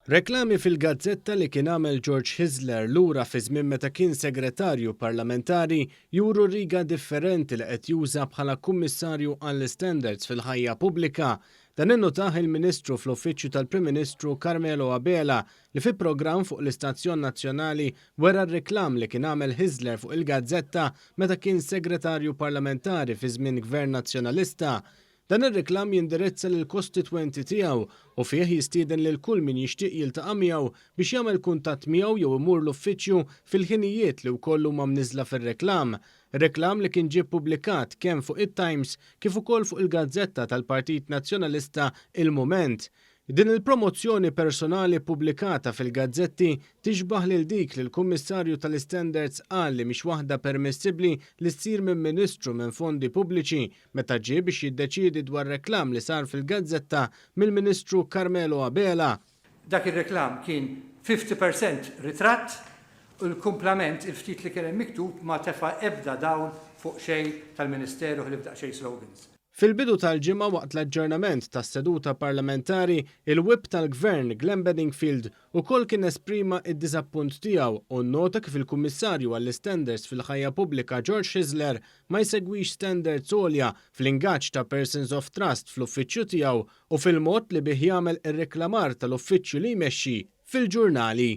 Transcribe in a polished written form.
Reklami fil-gazzetta li kien għamel George Hisler lura fi żmien meta kien segretarju parlamentari juru riga differenti li qed juża bħala kummissarju għall-standards fil-ħajja pubblika. Dan innutaħ il-Ministru fl-Uffiċċju tal-Prim Ministru Carmelo Abela li fi programm fuq l-Istazzjon Nazzjonali wera r-reklam li kien għamel Hisler fuq il-gazzetta meta kien segretarju parlamentari fi żmien Gvern Nazzjonalista. Dan ir-reklam jindirizza lill-kostitwenti tiegħu u fih jistieden lil kull min jixtieq jiltaqa' miegħu biex jagħmel kuntatt miegħu jew imur l-uffiċċju fil-ħinijiet li wkoll huma mniżla fir-reklam. Reklam li kien ġie ppubblikat kemm fuq it-Times kif ukoll fuq il-Gazzetta tal-Partit Nazzjonalista Il-Mument. Din il-promozzjoni personali pubblikata fil-gazzetti tixbaħ lil dik li l-Kummissarju tal-Standards qal li mhix waħda permissibbli li ssir minn Ministru minn fondi pubbliċi meta ġie biex jiddeċiedi dwar reklam li sar fil-gazzetta mill-Ministru Carmelo Abela. Dak ir-reklam kien 50% ritratt u l-kumplament il-ftit li kien hemm miktub ma tefa' ebda dawn fuq xejn tal-Ministeru li bda' xejn slogans. Fil-bidu tal-ġimgħa waqt l-aġġornament tas-seduta parlamentari, il-Whip tal-Gvern Glenn Bedingfield ukoll kien esprima id-diżappunt tiegħu u nnota kif il-Kummissarju għall-Standards fil-ħajja pubblika George Hisler ma jsegwix standards għolja fl-ingaġġ ta' Persons of Trust fl-uffiċċju tiegħu u fil-mod li bih jagħmel ir-reklamar tal-uffiċċju li jmexxi fil-ġurnali.